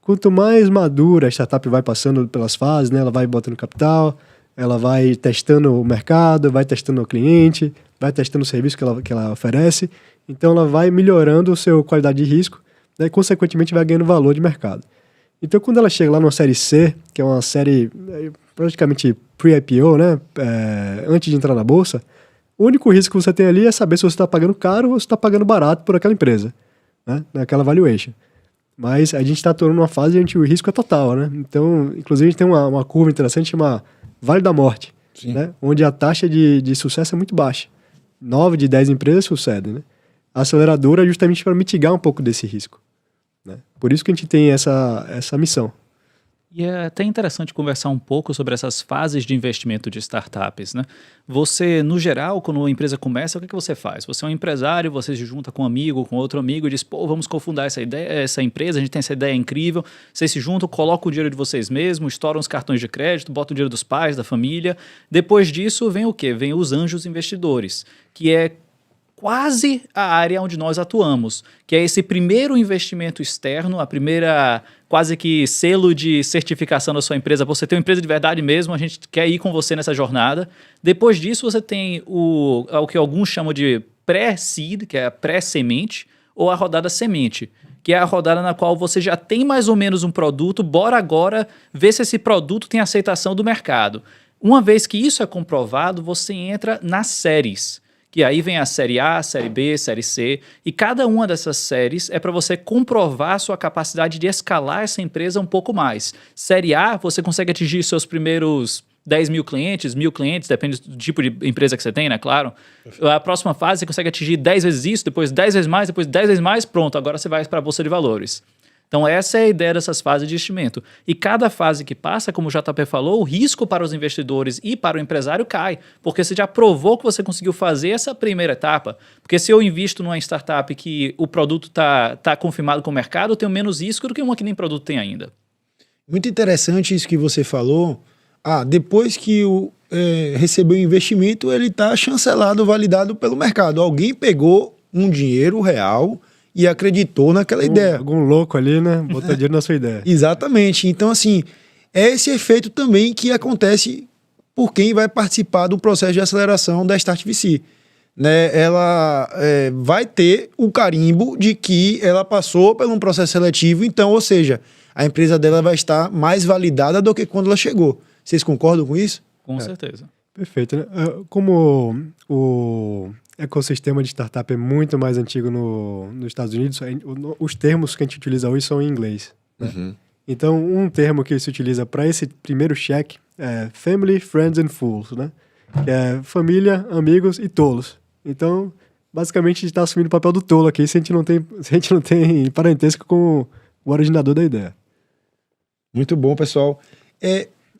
Quanto mais madura a startup vai passando pelas fases, né? Ela vai botando capital, ela vai testando o mercado, vai testando o cliente, vai testando o serviço que ela oferece. Então, ela vai melhorando a sua qualidade de risco, né? E, consequentemente, vai ganhando valor de mercado. Então, quando ela chega lá numa série C, que é uma série praticamente pre-IPO, né? Antes de entrar na bolsa, o único risco que você tem ali é saber se você está pagando caro ou se está pagando barato por aquela empresa, né? Naquela valuation. Mas a gente está atuando numa fase onde o risco é total, né? Então, inclusive, a gente tem uma curva interessante chamada Vale da Morte, né? Onde a taxa de sucesso é muito baixa. 9 de 10 empresas sucedem, né? A aceleradora é justamente para mitigar um pouco desse risco, né? Por isso que a gente tem essa missão. E é até interessante conversar um pouco sobre essas fases de investimento de startups, né? Você, no geral, quando uma empresa começa, o que você faz? Você é um empresário, você se junta com um amigo, com outro amigo e diz, pô, vamos cofundar essa empresa, a gente tem essa ideia incrível. Vocês se juntam, colocam o dinheiro de vocês mesmos, estouram os cartões de crédito, botam o dinheiro dos pais, da família. Depois disso, vem o quê? Vem os anjos investidores, que é quase a área onde nós atuamos, que é esse primeiro investimento externo, a primeira quase que selo de certificação da sua empresa. Você tem uma empresa de verdade mesmo, a gente quer ir com você nessa jornada. Depois disso, você tem o que alguns chamam de pré-seed, que é a pré-semente, ou a rodada semente, que é a rodada na qual você já tem mais ou menos um produto, bora agora ver se esse produto tem aceitação do mercado. Uma vez que isso é comprovado, você entra nas séries. Que aí vem a série A, série B, série C, e cada uma dessas séries é para você comprovar a sua capacidade de escalar essa empresa um pouco mais. Série A, você consegue atingir seus primeiros 10 mil clientes, 1.000 clientes, depende do tipo de empresa que você tem, né? Claro. A próxima fase, você consegue atingir 10 vezes isso, depois 10 vezes mais, depois 10 vezes mais, pronto, agora você vai para a Bolsa de Valores. Então essa é a ideia dessas fases de investimento. E cada fase que passa, como o JP falou, o risco para os investidores e para o empresário cai, porque você já provou que você conseguiu fazer essa primeira etapa. Porque se eu invisto numa startup que o produto está confirmado com o mercado, eu tenho menos risco do que uma que nem produto tem ainda. Muito interessante isso que você falou. Depois que recebeu o investimento, ele está chancelado, validado pelo mercado. Alguém pegou um dinheiro real e acreditou naquela ideia. Algum louco ali, né? Botou dinheiro na sua ideia. Exatamente. Então, assim, é esse efeito também que acontece por quem vai participar do processo de aceleração da Start VC. Né? Ela vai ter o carimbo de que ela passou por um processo seletivo, então, ou seja, a empresa dela vai estar mais validada do que quando ela chegou. Vocês concordam com isso? Com certeza. Perfeito, né? Como o ecossistema de startup é muito mais antigo nos Estados Unidos, os termos que a gente utiliza hoje são em inglês, né? Uhum. Então, um termo que se utiliza para esse primeiro cheque é Family, Friends and Fools, né? Que é família, amigos e tolos. Então, basicamente, a gente está assumindo o papel do tolo aqui se a gente não tem parentesco com o originador da ideia. Muito bom, pessoal.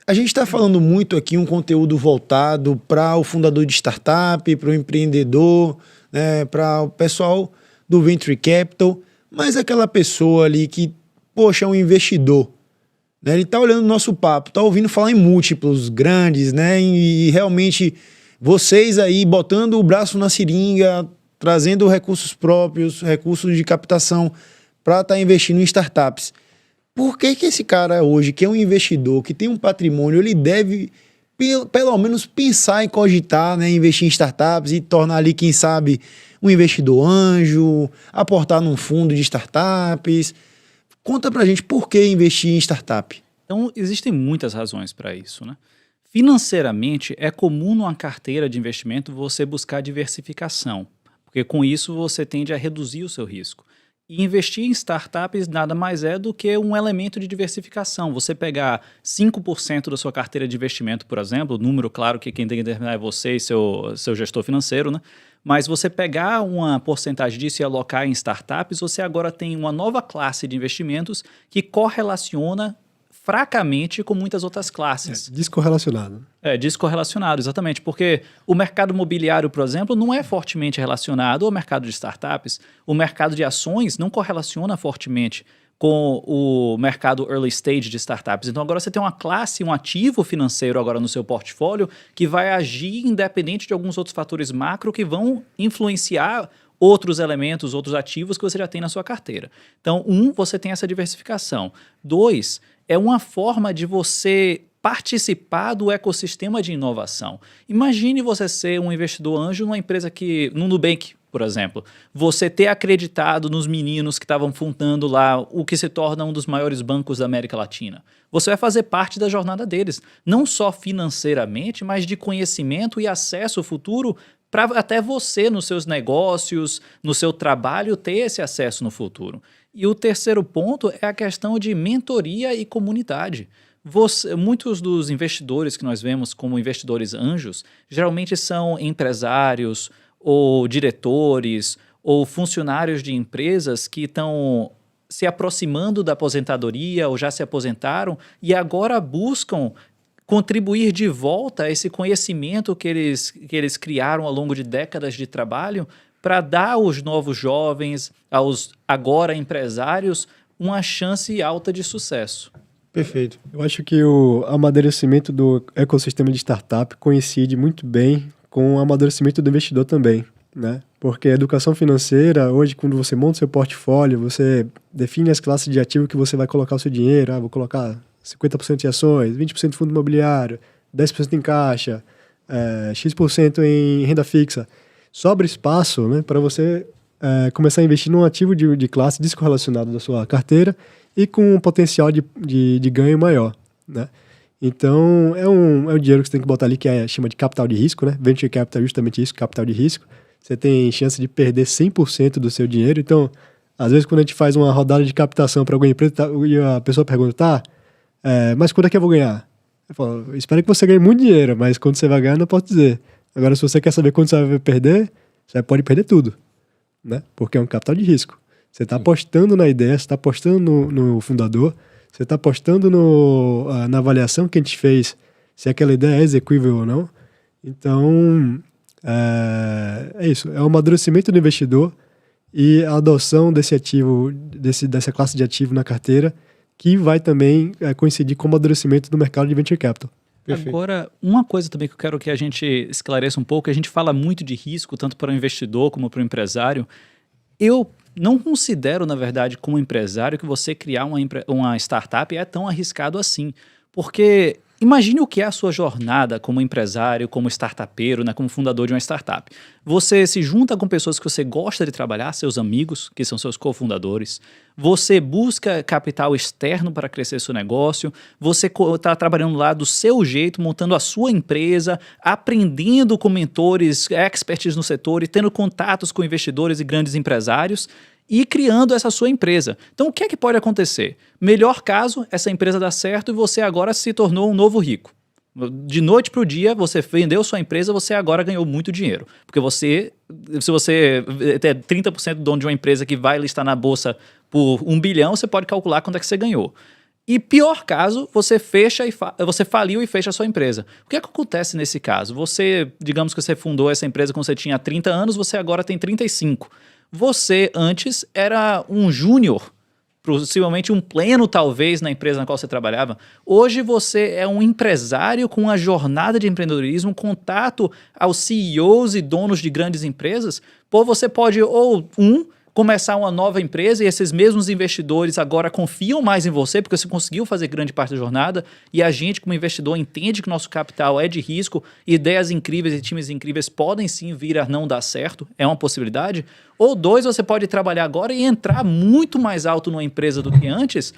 A gente está falando muito aqui um conteúdo voltado para o fundador de startup, para o empreendedor, né, para o pessoal do Venture Capital, mas aquela pessoa ali que, poxa, é um investidor, né, ele está olhando o nosso papo, está ouvindo falar em múltiplos grandes, né, e realmente vocês aí botando o braço na seringa, trazendo recursos próprios, recursos de captação para estar investindo em startups. Por que esse cara hoje, que é um investidor, que tem um patrimônio, ele deve pelo menos pensar em cogitar, né, investir em startups e tornar ali, quem sabe, um investidor anjo, aportar num fundo de startups? Conta pra gente por que investir em startup. Então, existem muitas razões para isso, né? Financeiramente, é comum numa carteira de investimento você buscar diversificação, porque com isso você tende a reduzir o seu risco. E investir em startups nada mais é do que um elemento de diversificação. Você pegar 5% da sua carteira de investimento, por exemplo, número claro que quem tem que determinar é você e seu gestor financeiro, né? Mas você pegar uma porcentagem disso e alocar em startups, você agora tem uma nova classe de investimentos que correlaciona fracamente com muitas outras classes. Descorrelacionado. Descorrelacionado, exatamente, porque o mercado imobiliário, por exemplo, não é fortemente relacionado ao mercado de startups. O mercado de ações não correlaciona fortemente com o mercado early stage de startups. Então agora você tem uma classe, um ativo financeiro agora no seu portfólio que vai agir independente de alguns outros fatores macro que vão influenciar outros elementos, outros ativos que você já tem na sua carteira. Então, você tem essa diversificação. 2, é uma forma de você participar do ecossistema de inovação. Imagine você ser um investidor anjo numa empresa no Nubank, por exemplo. Você ter acreditado nos meninos que estavam fundando lá o que se torna um dos maiores bancos da América Latina. Você vai fazer parte da jornada deles, não só financeiramente, mas de conhecimento e acesso futuro para até você, nos seus negócios, no seu trabalho, ter esse acesso no futuro. E o terceiro ponto é a questão de mentoria e comunidade. Muitos dos investidores que nós vemos como investidores anjos, geralmente são empresários ou diretores, ou funcionários de empresas que estão se aproximando da aposentadoria ou já se aposentaram e agora buscam contribuir de volta a esse conhecimento que eles criaram ao longo de décadas de trabalho para dar aos novos jovens, aos agora empresários, uma chance alta de sucesso. Perfeito. Eu acho que o amadurecimento do ecossistema de startup coincide muito bem com o amadurecimento do investidor também, né? Porque a educação financeira, hoje, quando você monta seu portfólio, você define as classes de ativo que você vai colocar o seu dinheiro. Vou colocar 50% em ações, 20% em fundo imobiliário, 10% em caixa, X% em renda fixa. Sobra espaço, né, para você começar a investir num ativo de classe descorrelacionado da sua carteira e com um potencial de ganho maior, né? Então, é um dinheiro que você tem que botar ali que chama de capital de risco, né? Venture capital é justamente isso, capital de risco. Você tem chance de perder 100% do seu dinheiro. Então, às vezes, quando a gente faz uma rodada de captação para alguma empresa e a pessoa pergunta, mas quando é que eu vou ganhar? Eu falo, espero que você ganhe muito dinheiro, mas quando você vai ganhar, não posso dizer. Agora, se você quer saber quando você vai perder, você pode perder tudo, né? Porque é um capital de risco. Você está apostando na ideia, você está apostando no fundador, você está apostando na avaliação que a gente fez, se aquela ideia é execuível ou não. Então, é isso. É o amadurecimento do investidor e a adoção desse ativo, dessa classe de ativo na carteira, que vai também coincidir com o amadurecimento do mercado de venture capital. Perfeito. Agora, uma coisa também que eu quero que a gente esclareça um pouco, a gente fala muito de risco, tanto para o investidor como para o empresário. Eu não considero, na verdade, como empresário, que você criar uma startup é tão arriscado assim. Porque imagine o que é a sua jornada como empresário, como startupeiro, né, como fundador de uma startup. Você se junta com pessoas que você gosta de trabalhar, seus amigos, que são seus cofundadores. Você busca capital externo para crescer seu negócio. Você está trabalhando lá do seu jeito, montando a sua empresa, aprendendo com mentores, experts no setor e tendo contatos com investidores e grandes empresários e criando essa sua empresa. Então, o que é que pode acontecer? Melhor caso, essa empresa dá certo e você agora se tornou um novo rico. De noite para o dia, você vendeu sua empresa, você agora ganhou muito dinheiro. Porque se você é 30% dono de uma empresa que vai listar na bolsa por 1 bilhão, você pode calcular quanto é que você ganhou. E pior caso, você faliu e fecha a sua empresa. O que é que acontece nesse caso? Digamos que você fundou essa empresa quando você tinha 30 anos, você agora tem 35. Você antes era um júnior, possivelmente um pleno talvez na empresa na qual você trabalhava. Hoje você é um empresário com uma jornada de empreendedorismo, contato aos CEOs e donos de grandes empresas. Pô, você pode começar uma nova empresa e esses mesmos investidores agora confiam mais em você porque você conseguiu fazer grande parte da jornada e a gente como investidor entende que nosso capital é de risco, ideias incríveis e times incríveis podem sim vir a não dar certo, é uma possibilidade. Ou 2, você pode trabalhar agora e entrar muito mais alto numa empresa do que antes.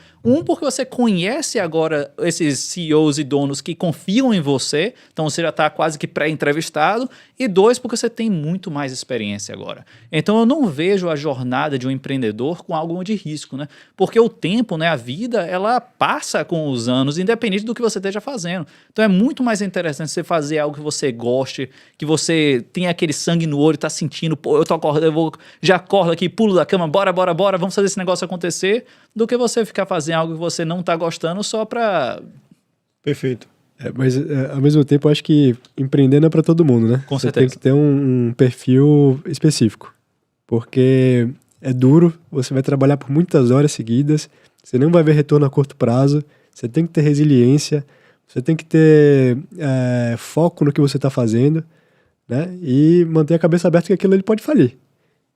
Porque você conhece agora esses CEOs e donos que confiam em você, então você já está quase que pré-entrevistado. E 2, porque você tem muito mais experiência agora. Então eu não vejo a jornada de um empreendedor com algo de risco, né? Porque o tempo, né, a vida, ela passa com os anos, independente do que você esteja fazendo. Então é muito mais interessante você fazer algo que você goste, que você tenha aquele sangue no olho, está sentindo, pô, eu tô acordando, já acordo aqui, pulo da cama, bora, vamos fazer esse negócio acontecer, do que você ficar fazendo algo que você não tá gostando só pra... Perfeito. Mas, ao mesmo tempo, eu acho que empreender não é para todo mundo, né? Com você certeza. tem que ter um perfil específico. Porque é duro, você vai trabalhar por muitas horas seguidas, você não vai ver retorno a curto prazo, você tem que ter resiliência, você tem que ter foco no que você está fazendo, né? E manter a cabeça aberta que aquilo ele pode falir.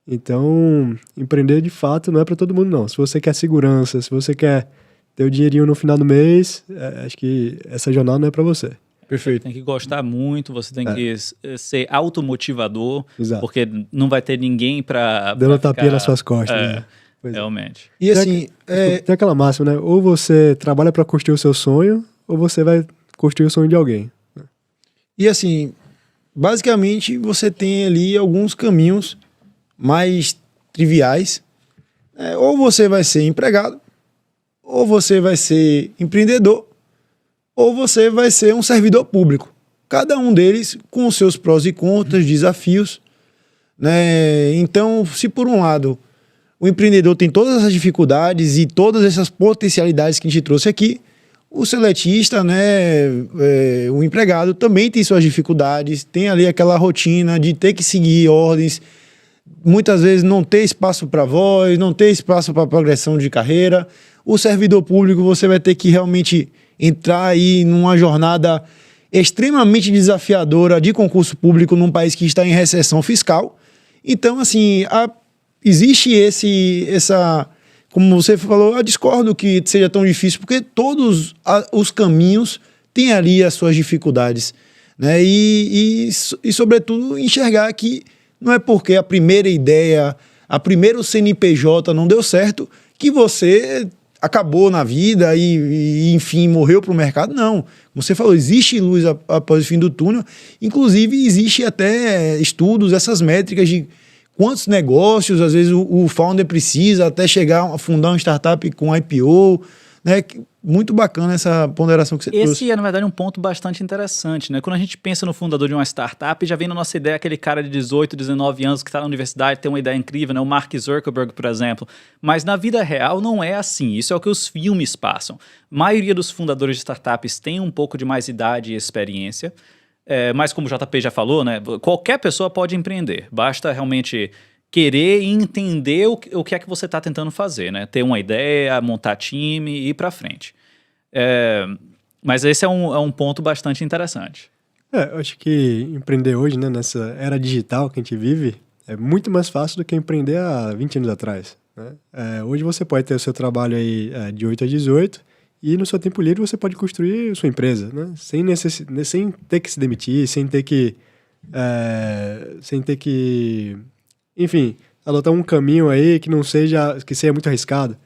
Então, empreender de fato não é para todo mundo, não. Se você quer segurança, se você quer ter o dinheirinho no final do mês, acho que essa jornada não é para você. Perfeito. Tem que gostar muito, você tem que ser automotivador, Exato. porque não vai ter ninguém para dando tapinha nas suas costas, né? Realmente. E assim, tem aquela máxima, né? Ou você trabalha para construir o seu sonho, ou você vai construir o sonho de alguém. e assim, basicamente você tem ali alguns caminhos mais triviais. Ou você vai ser empregado, ou você vai ser empreendedor, ou você vai ser um servidor público. Cada um deles com os seus prós e contras, desafios. né? Então, se por um lado o empreendedor tem todas essas dificuldades e todas essas potencialidades que a gente trouxe aqui, o seletista, né, o empregado também tem suas dificuldades, tem ali aquela rotina de ter que seguir ordens, muitas vezes não ter espaço para voz, não ter espaço para progressão de carreira. O servidor público, você vai ter que realmente entrar aí numa jornada extremamente desafiadora de concurso público num país que está em recessão fiscal. Então, assim, existe essa... Como você falou, eu discordo que seja tão difícil, porque todos os caminhos têm ali as suas dificuldades, né? E sobretudo, enxergar que não é porque a primeira ideia, a primeiro CNPJ não deu certo, que você acabou na vida e enfim, morreu para o mercado. Não. Como você falou, existe luz após o fim do túnel. Inclusive, existe até estudos, essas métricas de quantos negócios, às vezes, o founder precisa até chegar a fundar uma startup com IPO, né? Muito bacana essa ponderação que você trouxe. Esse é, na verdade, um ponto bastante interessante, né? Quando a gente pensa no fundador de uma startup, já vem na nossa ideia aquele cara de 18, 19 anos que está na universidade, tem uma ideia incrível, né? O Mark Zuckerberg, por exemplo. Mas na vida real não é assim. Isso é o que os filmes passam. A maioria dos fundadores de startups tem um pouco de mais idade e experiência. Mas como o JP já falou, né, qualquer pessoa pode empreender, basta realmente querer e entender o que é que você está tentando fazer, né? Ter uma ideia, montar time e ir para frente. Mas esse é um ponto bastante interessante. Eu acho que empreender hoje, né, nessa era digital que a gente vive, é muito mais fácil do que empreender há 20 anos atrás, né? Hoje você pode ter o seu trabalho aí de 8 a 18, e no seu tempo livre você pode construir sua empresa, né? Sem ter que se demitir, sem ter que, enfim, adotar um caminho aí que seja muito arriscado,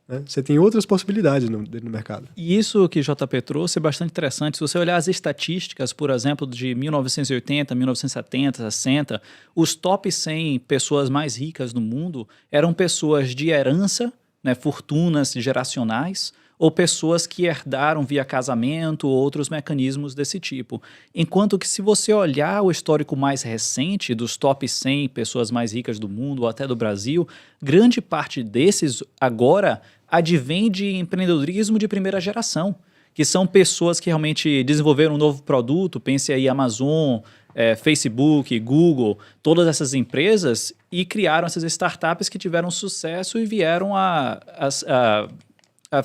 né? Você tem outras possibilidades no mercado. E isso que o JP trouxe é bastante interessante. Se você olhar as estatísticas, por exemplo, de 1980, 1970, 60, os top 100 pessoas mais ricas do mundo eram pessoas de herança, né, fortunas geracionais, ou pessoas que herdaram via casamento ou outros mecanismos desse tipo. Enquanto que se você olhar o histórico mais recente dos top 100 pessoas mais ricas do mundo ou até do Brasil, grande parte desses agora advém de empreendedorismo de primeira geração, que são pessoas que realmente desenvolveram um novo produto, pense aí Amazon, Facebook, Google, todas essas empresas, e criaram essas startups que tiveram sucesso e vieram a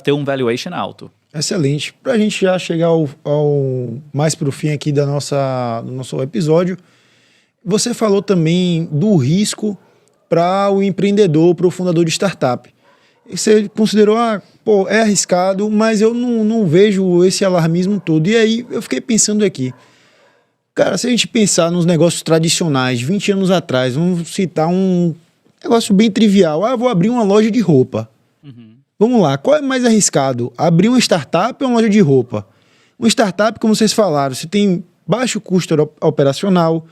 ter um valuation alto. Excelente. Para a gente já chegar mais para o fim aqui do nosso episódio, você falou também do risco para o empreendedor, para o fundador de startup. Você considerou, é arriscado, mas eu não vejo esse alarmismo todo. E aí eu fiquei pensando aqui, cara, se a gente pensar nos negócios tradicionais, 20 anos atrás, vamos citar um negócio bem trivial. Vou abrir uma loja de roupa. Vamos lá, qual é mais arriscado? Abrir uma startup ou uma loja de roupa? Uma startup, como vocês falaram, você tem baixo custo operacional,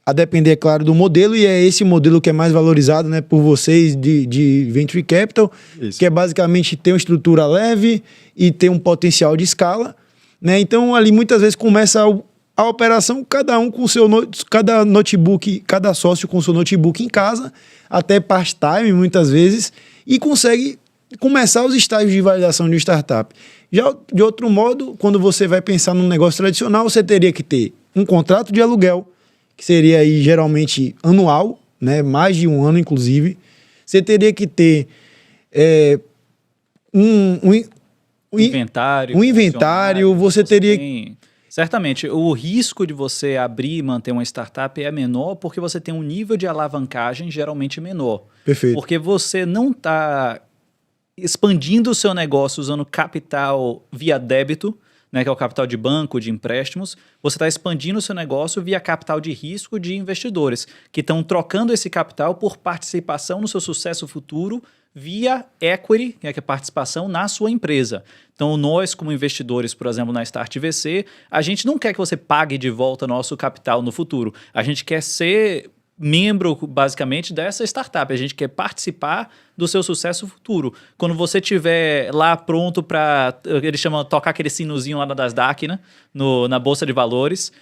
a depender, é claro, do modelo, e é esse modelo que é mais valorizado, né, por vocês de Venture Capital, Isso. Que é basicamente ter uma estrutura leve e ter um potencial de escala, né? Então, ali muitas vezes começa a operação, cada um com seu cada notebook, cada sócio com seu notebook em casa, até part-time muitas vezes, e consegue começar os estágios de validação de uma startup. Já de outro modo, quando você vai pensar num negócio tradicional, você teria que ter um contrato de aluguel, que seria aí geralmente anual, né, mais de um ano inclusive. Você teria que ter um inventário, você teria... Certamente, o risco de você abrir e manter uma startup é menor porque você tem um nível de alavancagem geralmente menor. Perfeito. Porque você não está expandindo o seu negócio usando capital via débito, né, que é o capital de banco, de empréstimos. Você está expandindo o seu negócio via capital de risco de investidores, que estão trocando esse capital por participação no seu sucesso futuro via equity, que é a participação na sua empresa. Então, nós, como investidores, por exemplo, na Start VC, a gente não quer que você pague de volta nosso capital no futuro. A gente quer ser membro, basicamente, dessa startup. A gente quer participar do seu sucesso futuro. Quando você estiver lá pronto para, eles chamam de tocar aquele sinozinho lá na Nasdaq, né? Na Bolsa de Valores,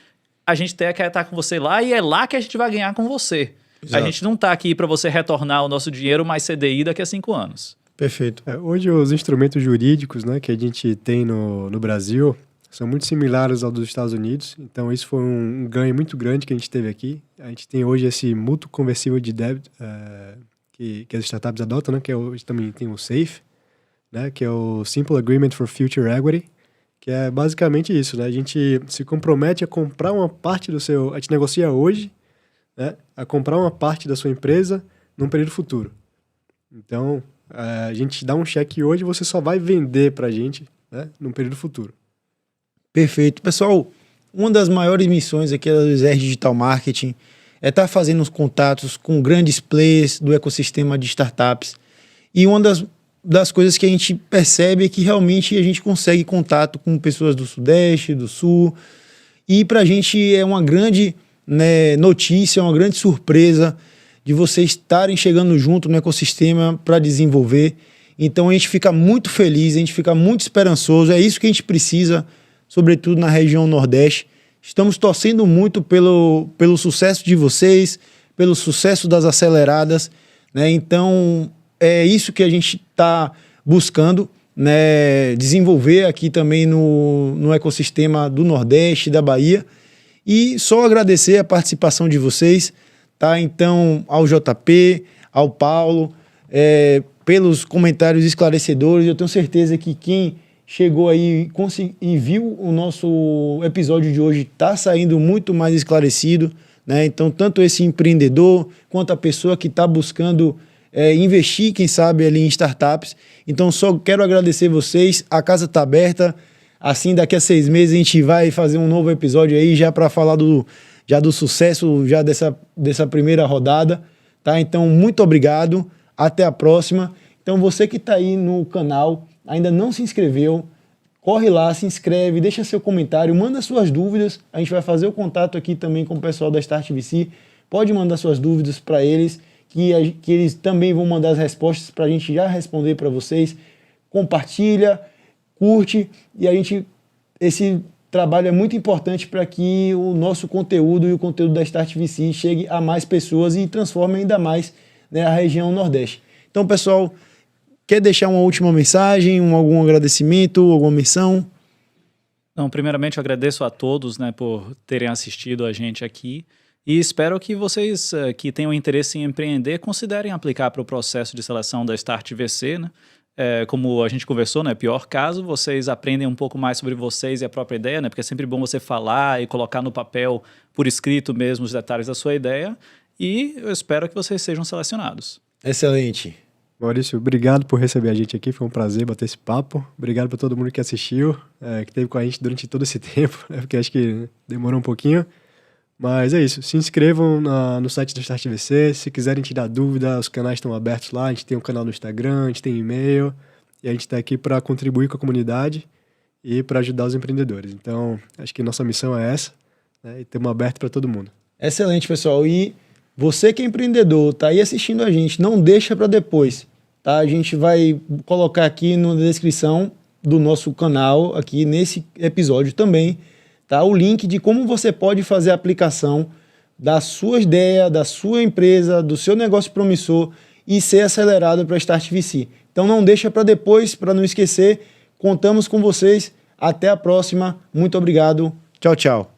a gente quer estar com você lá e é lá que a gente vai ganhar com você. A gente não está aqui para você retornar o nosso dinheiro mais CDI daqui a 5 anos. Perfeito. Hoje os instrumentos jurídicos, né, que a gente tem no Brasil são muito similares aos dos Estados Unidos. Então isso foi um ganho muito grande que a gente teve aqui. A gente tem hoje esse mútuo conversível de débito que as startups adotam, né, que hoje também tem o SAFE, né, que é o Simple Agreement for Future Equity, que é basicamente isso, né? A gente se compromete a comprar uma parte do seu... A gente negocia hoje, né, a comprar uma parte da sua empresa num período futuro. Então, a gente dá um cheque hoje e você só vai vender pra gente, né, num período futuro. Perfeito. Pessoal, uma das maiores missões aqui da ZR Digital Marketing é estar fazendo os contatos com grandes players do ecossistema de startups. E uma das coisas que a gente percebe é que realmente a gente consegue contato com pessoas do Sudeste, do Sul. E para a gente é uma grande, né, notícia, uma grande surpresa de vocês estarem chegando junto no ecossistema para desenvolver. Então a gente fica muito feliz, a gente fica muito esperançoso. É isso que a gente precisa, sobretudo na região Nordeste. Estamos torcendo muito pelo sucesso de vocês, pelo sucesso das aceleradas, né? Então, é isso que a gente está buscando, né? Desenvolver aqui também no ecossistema do Nordeste, da Bahia. E só agradecer a participação de vocês, tá? Então, ao JP, ao Paulo, pelos comentários esclarecedores. Eu tenho certeza que quem chegou aí e viu o nosso episódio de hoje está saindo muito mais esclarecido, né? Então, tanto esse empreendedor quanto a pessoa que está buscando investir, quem sabe, ali em startups. Então, só quero agradecer vocês. A casa está aberta. Assim, daqui a 6 meses a gente vai fazer um novo episódio aí já para falar do sucesso já dessa primeira rodada, tá? Então, muito obrigado. Até a próxima. Então, você que está aí no canal, ainda não se inscreveu, corre lá, se inscreve, deixa seu comentário, manda suas dúvidas. A gente vai fazer o contato aqui também com o pessoal da Start VC. Pode mandar suas dúvidas para eles, que eles também vão mandar as respostas para a gente já responder para vocês. Compartilha, curte, e esse trabalho é muito importante para que o nosso conteúdo e o conteúdo da Start VC chegue a mais pessoas e transforme ainda mais, né, a região Nordeste. Então, pessoal, quer deixar uma última mensagem, algum agradecimento, alguma menção? Não, primeiramente eu agradeço a todos, né, por terem assistido a gente aqui e espero que vocês que tenham interesse em empreender considerem aplicar para o processo de seleção da Start VC, né? Como a gente conversou, né, pior caso, vocês aprendem um pouco mais sobre vocês e a própria ideia, né, porque é sempre bom você falar e colocar no papel, por escrito mesmo, os detalhes da sua ideia, e eu espero que vocês sejam selecionados. Excelente. Maurício, obrigado por receber a gente aqui, foi um prazer bater esse papo. Obrigado para todo mundo que assistiu, que esteve com a gente durante todo esse tempo, né, porque acho que demorou um pouquinho. Mas é isso, se inscrevam no site do Start VC, se quiserem tirar dúvida, os canais estão abertos lá, a gente tem um canal no Instagram, a gente tem e-mail, e a gente está aqui para contribuir com a comunidade e para ajudar os empreendedores. Então, acho que nossa missão é essa, né, e estamos abertos para todo mundo. Excelente, pessoal. E você que é empreendedor, tá aí assistindo a gente, não deixa para depois, tá? A gente vai colocar aqui na descrição do nosso canal, aqui nesse episódio também, tá? O link de como você pode fazer a aplicação da sua ideia, da sua empresa, do seu negócio promissor e ser acelerado para Start VC. Então não deixa para depois, para não esquecer. Contamos com vocês. Até a próxima. Muito obrigado. Tchau, tchau.